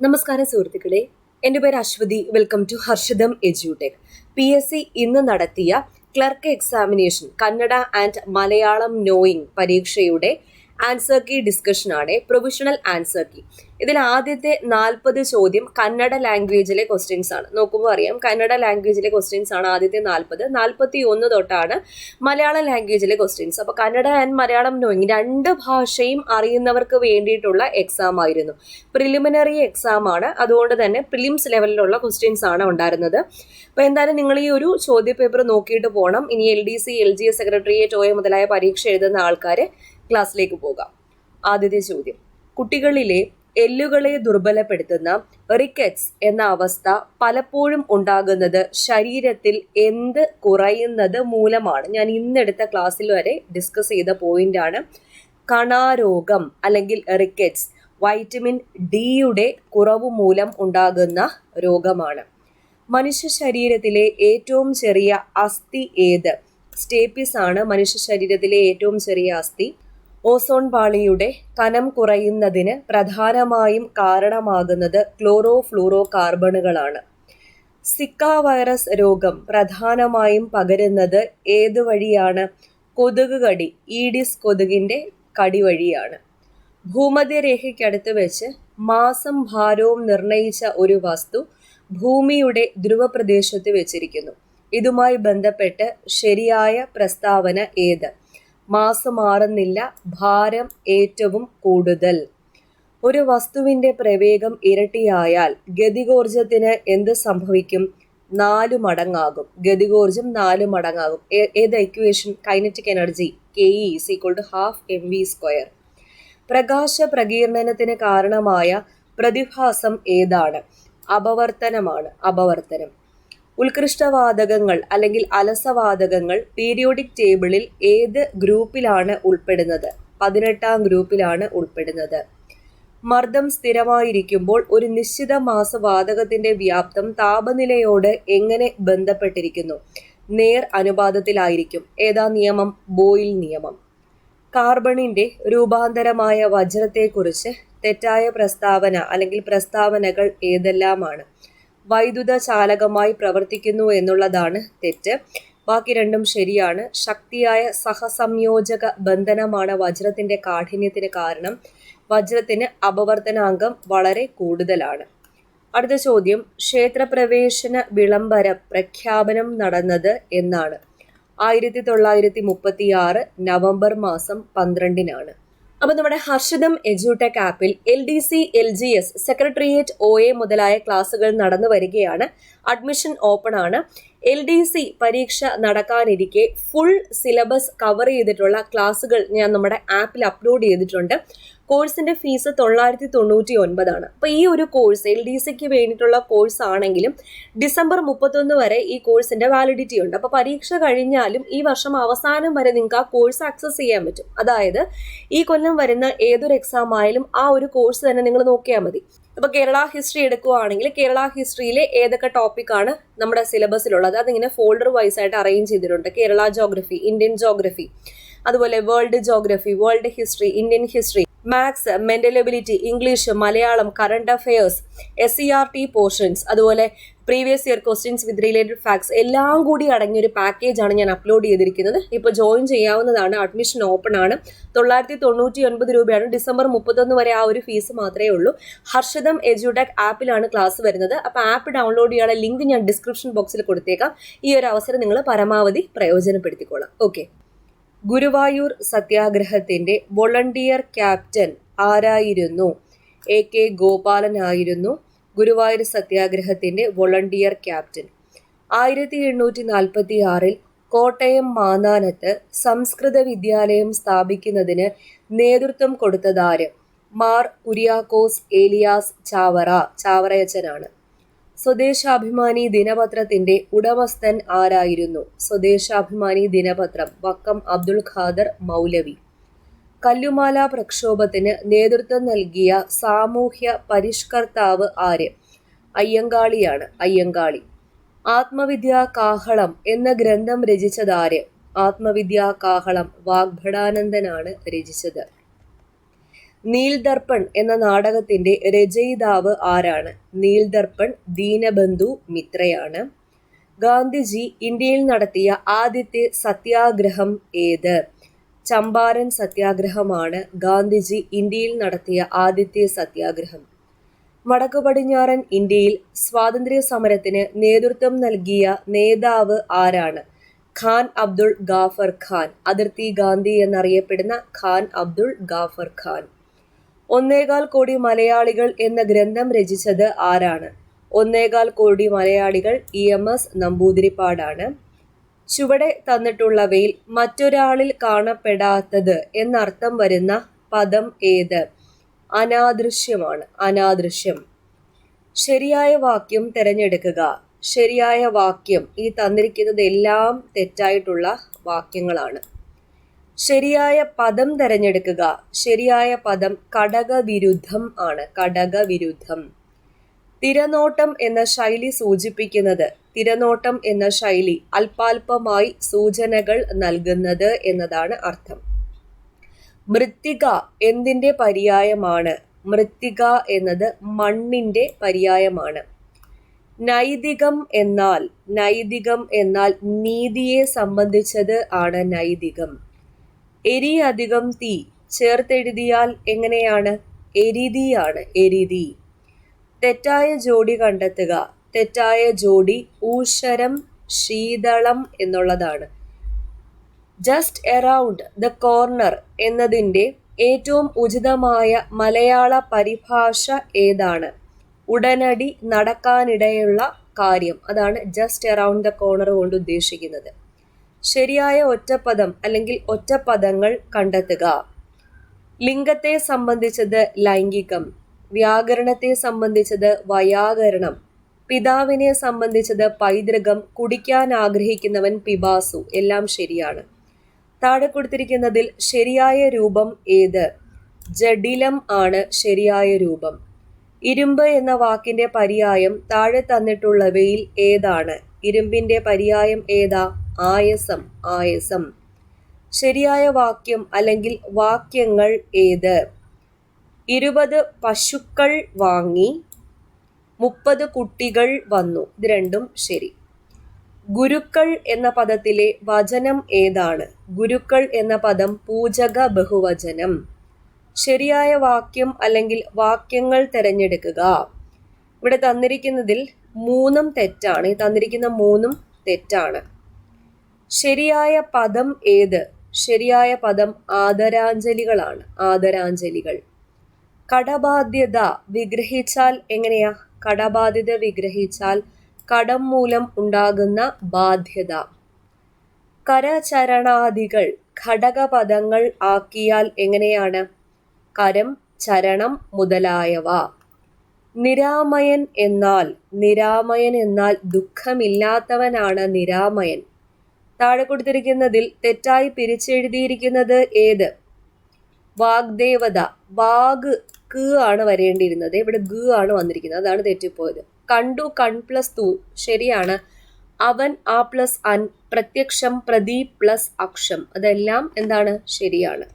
നമസ്കാരം സുഹൃത്തുക്കളെ, എൻ്റെ പേര് അശ്വതി. വെൽക്കം ടു ഹർഷിതം എജ്യൂടെക്. PSC ഇന്ന് നടത്തിയ clerk examination Kannada and Malayalam knowing പരീക്ഷയുടെ ആൻസർ കീ ഡിസ്കഷനാണ്. Provisional answer key. ഇതിൽ ആദ്യത്തെ 40 ചോദ്യം കന്നഡ ലാംഗ്വേജിലെ ക്വസ്റ്റ്യൻസ് ആണ്. നോക്കുമ്പോൾ അറിയാം, കന്നഡ ലാംഗ്വേജിലെ ക്വസ്റ്റ്യൻസ് ആണ് ആദ്യത്തെ 40. 41 തൊട്ടാണ് മലയാളം ലാംഗ്വേജിലെ ക്വസ്റ്റ്യൻസ്. അപ്പോൾ കന്നഡ ആൻഡ് മലയാളം നോയിങ് രണ്ട് ഭാഷയും അറിയുന്നവർക്ക് വേണ്ടിയിട്ടുള്ള എക്സാം ആയിരുന്നു. പ്രിലിമിനറി എക്സാം ആണ്. അതുകൊണ്ട് തന്നെ പ്രിലിംസ് ലെവലിലുള്ള ക്വസ്റ്റ്യൻസ് ആണ് ഉണ്ടായിരുന്നത്. അപ്പോൾ എന്തായാലും നിങ്ങൾ ഈ ഒരു ചോദ്യ പേപ്പർ നോക്കിയിട്ട് പോകണം. ഇനി LDC, LGS, സെക്രട്ടേറിയറ്റ്, OA മുതലായ പരീക്ഷ എഴുതുന്ന ആൾക്കാർ ക്ലാസ്സിലേക്ക് പോകാം. ആദ്യത്തെ ചോദ്യം: കുട്ടികളിലെ എല്ലുകളെ ദുർബലപ്പെടുത്തുന്ന റിക്കറ്റ്സ് എന്ന അവസ്ഥ പലപ്പോഴും ഉണ്ടാകുന്നത് ശരീരത്തിൽ എന്ത് കുറയുന്നത് മൂലമാണ്? ഞാൻ ഇന്നെടുത്ത ക്ലാസ്സിൽ വരെ ഡിസ്കസ് ചെയ്ത പോയിന്റാണ്. കണാരോഗം അല്ലെങ്കിൽ റിക്കറ്റ്സ് വൈറ്റമിൻ ഡിയുടെ കുറവ് മൂലം ഉണ്ടാകുന്ന രോഗമാണ്. മനുഷ്യ ശരീരത്തിലെ ഏറ്റവും ചെറിയ അസ്ഥി ഏത്? സ്റ്റേപ്പിസ് ആണ് മനുഷ്യ ശരീരത്തിലെ ഏറ്റവും ചെറിയ അസ്ഥി. ഓസോൺ പാളിയുടെ കനം കുറയുന്നതിന് പ്രധാനമായും കാരണമാകുന്നത് ക്ലോറോ ഫ്ലൂറോ കാർബണുകളാണ്. സിക്ക വൈറസ് രോഗം പ്രധാനമായും പകരുന്നത് ഏത് വഴിയാണ്? കൊതുക് കടി, ഈഡിസ് കൊതുകിന്റെ കടി വഴിയാണ്. ഭൂമധ്യരേഖയ്ക്കടുത്ത് വെച്ച് മാസം ഭാരവും നിർണയിച്ച ഒരു വസ്തു ഭൂമിയുടെ ധ്രുവപ്രദേശത്ത് വെച്ചിരിക്കുന്നു. ഇതുമായി ബന്ധപ്പെട്ട് ശരിയായ പ്രസ്താവന ഏത്? മാസം മാറുന്നില്ല, ഭാരം ഏറ്റവും കൂടുതൽ. ഒരു വസ്തുവിന്റെ പ്രവേഗം ഇരട്ടിയായാൽ ഗതികോർജത്തിന് എന്ത് സംഭവിക്കും? 4 മടങ്ങാകും. ഗതികോർജം 4 മടങ്ങാകും. ഏത് equation? Kinetic energy KE = ½ mv². പ്രകാശ പ്രകീർണനത്തിന് കാരണമായ പ്രതിഭാസം ഏതാണ്? അപവർത്തനമാണ്. അപവർത്തനം. ഉത്കൃഷ്ടവാതകങ്ങൾ അല്ലെങ്കിൽ അലസവാതകങ്ങൾ പീരിയോഡിക് ടേബിളിൽ ഏത് ഗ്രൂപ്പിലാണ് ഉൾപ്പെടുന്നത്? 18ാം ഗ്രൂപ്പിലാണ് ഉൾപ്പെടുന്നത്. മർദ്ദം സ്ഥിരമായിരിക്കുമ്പോൾ ഒരു നിശ്ചിത മാസ വാതകത്തിന്റെ വ്യാപ്തം താപനിലയോട് എങ്ങനെ ബന്ധപ്പെട്ടിരിക്കുന്നു? നേർ അനുപാതത്തിലായിരിക്കും. ഏതാ നിയമം? ബോയിൽ നിയമം. കാർബണിന്റെ രൂപാന്തരമായ വജ്രത്തെക്കുറിച്ച് തെറ്റായ പ്രസ്താവന അല്ലെങ്കിൽ പ്രസ്താവനകൾ ഏതെല്ലാമാണ്? വൈദ്യുത ചാലകമായി പ്രവർത്തിക്കുന്നു എന്നുള്ളതാണ് തെറ്റ്. ബാക്കി രണ്ടും ശരിയാണ്. ശക്തിയായ സഹസംയോജക ബന്ധനമാണ് വജ്രത്തിന്റെ കാഠിന്യത്തിന് കാരണം. വജ്രത്തിന് അപവർത്തനാങ്കം വളരെ കൂടുതലാണ്. അടുത്ത ചോദ്യം: ക്ഷേത്രപ്രവേശന വിളംബരം പ്രഖ്യാപനം നടന്നത് എന്നാണ്? 1936 നവംബർ മാസം 12-നാണ്. അപ്പോൾ നമ്മുടെ ഹർഷിതം എജ്യൂടെക് ആപ്പിൽ LDC, LGS, സെക്രട്ടേറിയറ്റ്, OA മുതലായ ക്ലാസ്സുകൾ നടന്നു വരികയാണ്. അഡ്മിഷൻ ഓപ്പൺ ആണ്. LDC പരീക്ഷ നടക്കാനിരിക്കെ ഫുൾ സിലബസ് കവർ ചെയ്തിട്ടുള്ള ക്ലാസ്സുകൾ ഞാൻ നമ്മുടെ ആപ്പിൽ അപ്ലോഡ് ചെയ്തിട്ടുണ്ട്. കോഴ്സിന്റെ ഫീസ് 999 ആണ്. അപ്പോൾ ഈ ഒരു കോഴ്സ് LDCക്ക് വേണ്ടിയിട്ടുള്ള കോഴ്സ് ആണെങ്കിലും ഡിസംബർ 31 വരെ ഈ കോഴ്സിന്റെ വാലിഡിറ്റി ഉണ്ട്. അപ്പോൾ പരീക്ഷ കഴിഞ്ഞാലും ഈ വർഷം അവസാനം വരെ നിങ്ങൾക്ക് ആ കോഴ്സ് ആക്സസ് ചെയ്യാൻ പറ്റും. അതായത് ഈ കൊല്ലം വരുന്ന ഏതൊരു എക്സാം ആയാലും ആ ഒരു കോഴ്സ് തന്നെ നിങ്ങൾ നോക്കിയാൽ മതി. അപ്പോൾ കേരള ഹിസ്റ്ററി എടുക്കുകയാണെങ്കിൽ കേരള ഹിസ്റ്ററിയിലെ ഏതൊക്കെ ടോപ്പിക്കാണ് നമ്മുടെ സിലബസിലുള്ളത് അതിങ്ങനെ ഫോൾഡർ വൈസ് ആയിട്ട് അറേഞ്ച് ചെയ്തിട്ടുണ്ട്. കേരള ജോഗ്രഫി, ഇന്ത്യൻ ജോഗ്രഫി, അതുപോലെ world geography, world history, Indian history, maths, mental ability, English, Malayalam, current affairs, SCERT portions, അതുപോലെ previous year questions with related facts എല്ലാം കൂടി അടങ്ങിയ ഒരു പാക്കേജ് ആണ് ഞാൻ അപ്ലോഡ് ചെയ്തിരിക്കുന്നത്. ഇപ്പോൾ ജോയിൻ ചെയ്യാവുന്നതാണ്. അഡ്മിഷൻ ഓപ്പൺ ആണ്. 999 രൂപയാണ്. ഡിസംബർ 31 വരെ ആ ഒരു ഫീസ് മാത്രമേ ഉള്ളൂ. ഹർഷിതം എജ്യൂടെക് ആപ്പിലാണ് ക്ലാസ് വരുന്നത്. അപ്പോൾ ആപ്പ് ഡൗൺലോഡ് ചെയ്യാനുള്ള ലിങ്ക് ഞാൻ ഡിസ്ക്രിപ്ഷൻ ബോക്സിൽ കൊടുത്തേക്കാം. ഈ ഒരു അവസരം നിങ്ങൾ പരമാവധി പ്രയോജനപ്പെടുത്തിക്കോളാം. ഓക്കെ. ഗുരുവായൂർ സത്യാഗ്രഹത്തിന്റെ വോളണ്ടിയർ ക്യാപ്റ്റൻ ആരായിരുന്നു? AK ഗോപാലൻ ആയിരുന്നു ഗുരുവായൂർ സത്യാഗ്രഹത്തിന്റെ വോളണ്ടിയർ ക്യാപ്റ്റൻ. 1846 കോട്ടയം മാന്നാനത്ത് സംസ്കൃത വിദ്യാലയം സ്ഥാപിക്കുന്നതിന് നേതൃത്വം കൊടുത്തതാര്? മാർ കുര്യാക്കോസ് ഏലിയാസ് ചാവറയച്ചനാണ്. സ്വദേശാഭിമാനി ദിനപത്രത്തിന്റെ ഉടമസ്ഥൻ ആരായിരുന്നു? സ്വദേശാഭിമാനി ദിനപത്രം വക്കം അബ്ദുൽ ഖാദർ മൗലവി. കല്ലുമാല പ്രക്ഷോഭത്തിന് നേതൃത്വം നൽകിയ സാമൂഹ്യ പരിഷ്കർത്താവ് ആര്? അയ്യങ്കാളിയാണ്. അയ്യങ്കാളി. ആത്മവിദ്യാ കാഹളം എന്ന ഗ്രന്ഥം രചിച്ചതാര്? ആത്മവിദ്യാ കാഹളം വാഗ്ഭടാനന്ദനാണ് രചിച്ചത്. നീൽദർപ്പൺ എന്ന നാടകത്തിന്റെ രചയിതാവ് ആരാണ്? നീൽദർപ്പൺ ദീനബന്ധു മിത്രയാണ്. ഗാന്ധിജി ഇന്ത്യയിൽ നടത്തിയ ആദ്യത്തെ സത്യാഗ്രഹം ഏത്? ചമ്പാരൻ സത്യാഗ്രഹമാണ് ഗാന്ധിജി ഇന്ത്യയിൽ നടത്തിയ ആദ്യത്തെ സത്യാഗ്രഹം. വടക്കു പടിഞ്ഞാറൻ ഇന്ത്യയിൽ സ്വാതന്ത്ര്യ സമരത്തിന് നേതൃത്വം നൽകിയ നേതാവ് ആരാണ്? ഖാൻ അബ്ദുൾ ഗാഫർ ഖാൻ. അതിർത്തി ഗാന്ധി എന്നറിയപ്പെടുന്ന ഖാൻ അബ്ദുൾ ഗാഫർ ഖാൻ. 1.25 കോടി മലയാളികൾ എന്ന ഗ്രന്ഥം രചിച്ചത് ആരാണ്? 1.25 കോടി മലയാളികൾ EMS നമ്പൂതിരിപ്പാടാണ്. ചുവടെ തന്നിട്ടുള്ളവയിൽ മറ്റൊരാളിൽ കാണപ്പെടാത്തത് എന്നർത്ഥം വരുന്ന പദം ഏത്? അനാദൃശ്യമാണ്. അനാദൃശ്യം. ശരിയായ വാക്യം തിരഞ്ഞെടുക്കുക. ശരിയായ വാക്യം, ഈ തന്നിരിക്കുന്നതെല്ലാം തെറ്റായിട്ടുള്ള വാക്യങ്ങളാണ്. ശരിയായ പദം തിരഞ്ഞെടുക്കുക. ശരിയായ പദം ഘടകവിരുദ്ധം ആണ്. ഘടകവിരുദ്ധം. തിരനോട്ടം എന്ന ശൈലി സൂചിപ്പിക്കുന്നത്, തിരനോട്ടം എന്ന ശൈലി അല്പാൽപമായി സൂചനകൾ നൽകുന്നത് എന്നതാണ് അർത്ഥം. മൃത്തിക എന്തിന്റെ പര്യായമാണ്? മൃത്തിക എന്നത് മണ്ണിന്റെ പര്യായമാണ്. നൈതികം എന്നാൽ നീതിയെ സംബന്ധിച്ചത് ആണ് നൈതികം. എരി അധികം തീ ചേർത്തെഴുതിയാൽ എങ്ങനെയാണ്? എരിതിയാണ്. എരിതി. തെറ്റായ ജോഡി കണ്ടെത്തുക. തെറ്റായ ജോഡി ഊഷരം ശീതളം എന്നുള്ളതാണ്. ജസ്റ്റ് എറൗണ്ട് ദ കോർണർ എന്നതിൻ്റെ ഏറ്റവും ഉചിതമായ മലയാള പരിഭാഷ ഏതാണ്? ഉടനടി നടക്കാനിടയുള്ള കാര്യം. അതാണ് ജസ്റ്റ് എറൗണ്ട് ദ കോർണർ കൊണ്ട് ഉദ്ദേശിക്കുന്നത്. ശരിയായ ഒറ്റപ്പദം അല്ലെങ്കിൽ ഒറ്റപ്പദങ്ങൾ കണ്ടെത്തുക. ലിംഗത്തെ സംബന്ധിച്ചത് ലൈംഗികം. വ്യാകരണത്തെ സംബന്ധിച്ചത് വൈയാകരണം. പിതാവിനെ സംബന്ധിച്ചത് പൈതൃകം. കുടിക്കാൻ ആഗ്രഹിക്കുന്നവൻ പിപാസു. എല്ലാം ശരിയാണ്. താഴെ കൊടുത്തിരിക്കുന്നതിൽ ശരിയായ രൂപം ഏത്? ജഡിലം ആണ് ശരിയായ രൂപം. ഇരുമ്പ് എന്ന വാക്കിന്റെ പര്യായം താഴെ തന്നിട്ടുള്ളവയിൽ ഏതാണ്? ഇരുമ്പിന്റെ പര്യായം ഏതാ? ആയസം. ആയസം. ശരിയായ വാക്യം അല്ലെങ്കിൽ വാക്യങ്ങൾ ഏത്? 20 പശുക്കൾ വാങ്ങി 30 കുട്ടികൾ വന്നു. ഇത് രണ്ടും ശരി. ഗുരുക്കൾ എന്ന പദത്തിലെ വചനം ഏതാണ്? ഗുരുക്കൾ എന്ന പദം പൂജക ബഹുവചനം. ശരിയായ വാക്യം അല്ലെങ്കിൽ വാക്യങ്ങൾ തിരഞ്ഞെടുക്കുക. ഇവിടെ തന്നിരിക്കുന്നതിൽ 3 തെറ്റാണ്. ഈ തന്നിരിക്കുന്ന 3 തെറ്റാണ്. ശരിയായ പദം ഏത്? ശരിയായ പദം ആദരാഞ്ജലികളാണ്. ആദരാഞ്ജലികൾ. കടബാധ്യത വിഗ്രഹിച്ചാൽ എങ്ങനെയാ? കടബാധ്യത വിഗ്രഹിച്ചാൽ കടം മൂലം ഉണ്ടാകുന്ന ബാധ്യത. കരചരണാദികൾ ഘടകപദങ്ങൾ ആക്കിയാൽ എങ്ങനെയാണ്? കരം, ചരണം മുതലായവ. നിരാമയൻ എന്നാൽ ദുഃഖമില്ലാത്തവനാണ് നിരാമയൻ. താഴെ കൊടുത്തിരിക്കുന്നതിൽ തെറ്റായി പിരിച്ചെഴുതിയിരിക്കുന്നത് ഏത്? വാഗ്ദേവത. വാഗ് ക ആണ് വരേണ്ടിയിരുന്നത്. ഇവിടെ ഗ ആണ് വന്നിരിക്കുന്നത്. അതാണ് തെറ്റിപ്പോയത്. കണ്ടു കൺ പ്ലസ് തു ശരിയാണ്. അവൻ ആ പ്ലസ് അൻ, പ്രത്യക്ഷം പ്രതി പ്ലസ് അക്ഷം, അതെല്ലാം എന്താണ്? ശരിയാണ്.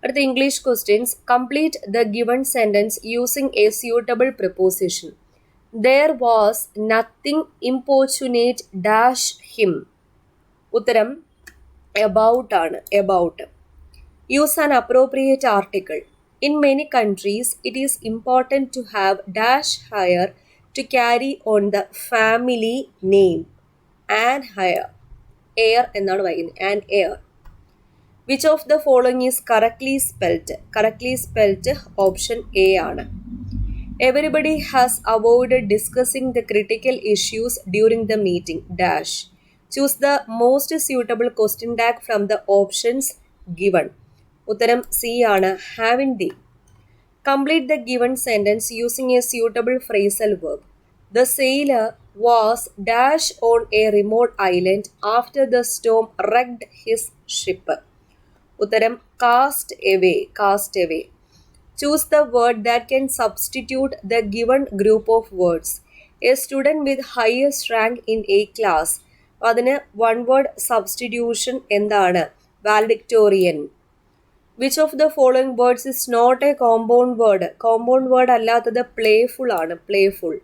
അടുത്ത English questions. Complete the given sentence using A suitable preposition. There was nothing importunate dash him. ഉത്തരം about ആണ്. about. Use an appropriate article. In many countries, it is important to have dash hire to carry on the family name. An hire. Heir എന്നാണ് പറയുന്നത്. An heir. Which of the following is correctly spelt? Correctly spelt option A ആണ്. Everybody has avoided discussing the critical issues during the meeting. Dash. Choose the most suitable question tag from the options given. ഉത്തരം C ആണ്. Haven't they? Complete the given sentence using a suitable phrasal verb. The sailor was dash on a remote island after the storm wrecked his ship. ഉത്തരം cast away. Cast away. Choose the word that can substitute the given group of words. A student with highest rank in a class. അതിന് one word substitution എന്താണ്? Valedictorian. Which of the following words is not a compound word? Compound word അല്ലാത്തത് playful ആണ്, playful.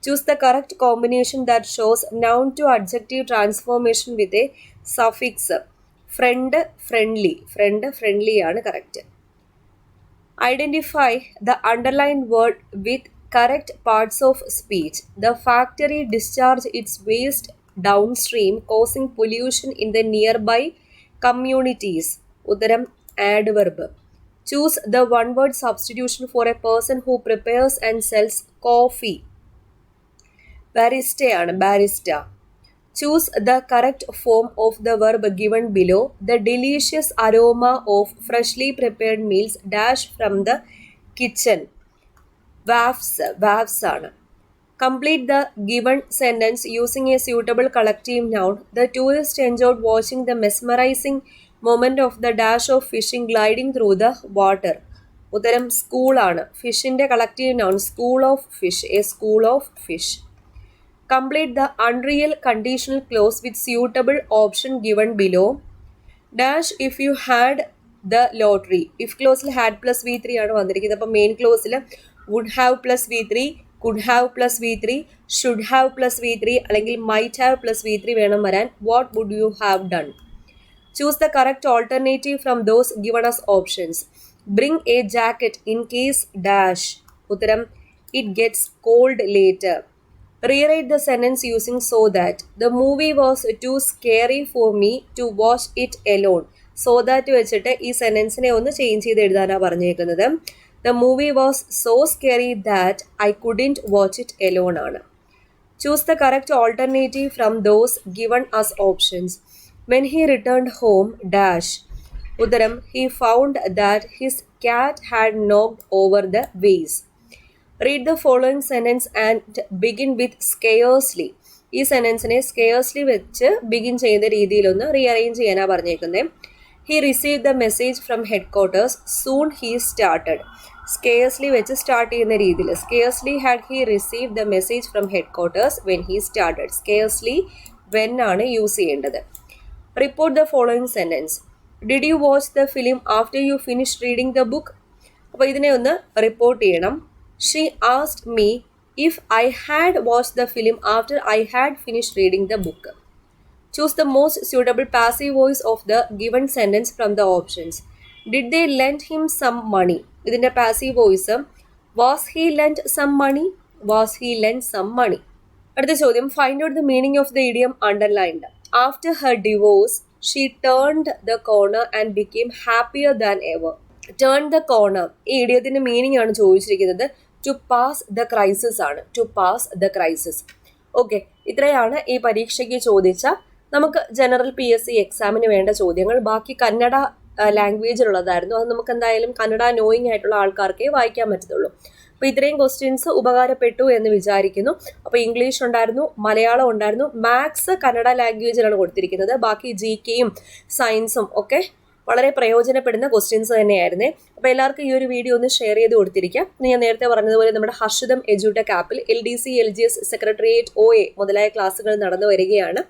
Choose the correct combination that shows noun to adjective transformation with a suffix. Friend, friendly. Friend, friendly ആണ് correct. Identify the underlined word with correct parts of speech. The factory discharged its waste downstream, causing pollution in the nearby communities. Uttaram adverb. Choose the one word substitution for a person who prepares and sells coffee. Barista ആണ്, barista. Choose the correct form of the verb given below. The delicious aroma of freshly prepared meals dash from the kitchen. Wafts ആണ്. Complete the given sentence using a suitable collective noun. The tourist enjoyed watching the mesmerizing moment of the dash of fishing gliding through the water. ഉത്തരം school ആണ്. ഫിഷിന്റെ collective noun school of fish, a school of fish. Complete the unreal conditional clause with suitable option given below. Dash if you had the lottery. If clauseൽ had plus v3 ആണ് വന്നിരിക്കുന്നത്. അപ്പോൾ main ക്ലോസിൽ would have plus v3, could have plus v3, should have plus v3 അല്ലെങ്കിൽ might have plus v3 വേണം വരാൻ. What would you have done? Choose the correct alternative from those given as options. Bring a jacket in case dash. ഉത്തരം it gets cold later. Rewrite the sentence using so that. The movie was too scary for me to watch it alone. So that വെച്ചിട്ട് ഈ സെന്റൻസിനെ ഒന്ന് change ചെയ്ത് എഴുതാനാണ് പറഞ്ഞേക്കുന്നത്. The movie was so scary that I couldn't watch it alone ആണ്. Choose the correct alternative from those given as options. When he returned home dash. ഉത്തരം he found that his cat had knocked over the vase. Read the following sentence and begin with scarcely. ഈ സെന്റൻസിനെ scarcely വെച്ച് begin ചെയ്യുന്ന രീതിയിലൊന്ന് rearrange ചെയ്യാനാണ് പറഞ്ഞേക്കുന്നത്. He received the message from headquarters. Soon he started. Scarcely വെച്ച് start ചെയ്യുന്ന രീതിയിൽ scarcely had he received the message from headquarters when he started. Scarcely when ആണ് യൂസ് ചെയ്യേണ്ടത്. Report the following sentence. Did you watch the film after you finished reading the book? അപ്പോൾ ഇതിനെ ഒന്ന് report ചെയ്യണം. She asked me if I had watched the film after I had finished reading the book. Choose the most suitable passive voice of the given sentence from the options. Did they lend him some money? ഇതിന്റെ passive voice was he lent some money? Was he lent some money? അടുത്ത ചോദ്യം find out the meaning of the idiom underlined. After her divorce, she turned the corner and became happier than ever. Turn the corner ഈ ഇഡിയത്തിന്റെ meaning ആണ് ചോദിച്ചിരിക്കുന്നത്. To pass the crisis ആണ്. To pass the crisis. Okay, ഇത്രയാണ് ഈ പരീക്ഷയ്ക്ക് ചോദിച്ച നമുക്ക് general PSC എക്സാമിന് വേണ്ട ചോദ്യങ്ങൾ. ബാക്കി കന്നഡ ലാംഗ്വേജിലുള്ളതായിരുന്നു. അത് നമുക്ക് എന്തായാലും കന്നഡ നോയിങ് ആയിട്ടുള്ള ആൾക്കാർക്കേ വായിക്കാൻ പറ്റത്തുള്ളൂ. അപ്പോൾ ഇത്രയും ക്വസ്റ്റ്യൻസ് ഉപകാരപ്പെട്ടു എന്ന് വിചാരിക്കുന്നു. അപ്പോൾ ഇംഗ്ലീഷ് ഉണ്ടായിരുന്നു, മലയാളം ഉണ്ടായിരുന്നു, മാത്സ് കന്നഡ ലാംഗ്വേജിലാണ് കൊടുത്തിരിക്കുന്നത്. ബാക്കി GKയും സയൻസും ഒക്കെ വളരെ പ്രയോജനപ്പെടുന്ന ക്വസ്റ്റ്യൻസ് തന്നെയായിരുന്നേ. അപ്പോൾ എല്ലാവർക്കും ഈ ഒരു വീഡിയോ ഒന്ന് ഷെയർ ചെയ്ത് കൊടുത്തിരിക്കാം. ഞാൻ നേരത്തെ പറഞ്ഞതുപോലെ നമ്മുടെ ഹർഷിതം എഡ്യൂടെക് ആപ്പിൽ LDC LGS സെക്രട്ടേറിയറ്റ് OA മുതലായ ക്ലാസ്സുകൾ നടന്നു വരികയാണ്.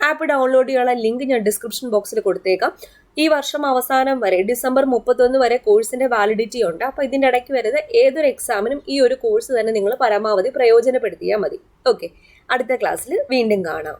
ആപ്പ് ഡൗൺലോഡ് ചെയ്യാനുള്ള ലിങ്ക് ഞാൻ ഡിസ്ക്രിപ്ഷൻ ബോക്സിൽ കൊടുത്തേക്കാം. ഈ വർഷം അവസാനം വരെ ഡിസംബർ 31 വരെ കോഴ്സിന്റെ വാലിഡിറ്റി ഉണ്ട്. അപ്പോൾ ഇതിൻ്റെ ഇടയ്ക്ക് വരുന്ന ഏതൊരു എക്സാമിനും ഈ ഒരു കോഴ്സ് തന്നെ നിങ്ങൾ പരമാവധി പ്രയോജനപ്പെടുത്തിയാൽ മതി. ഓക്കെ, അടുത്ത ക്ലാസ്സിൽ വീണ്ടും കാണാം.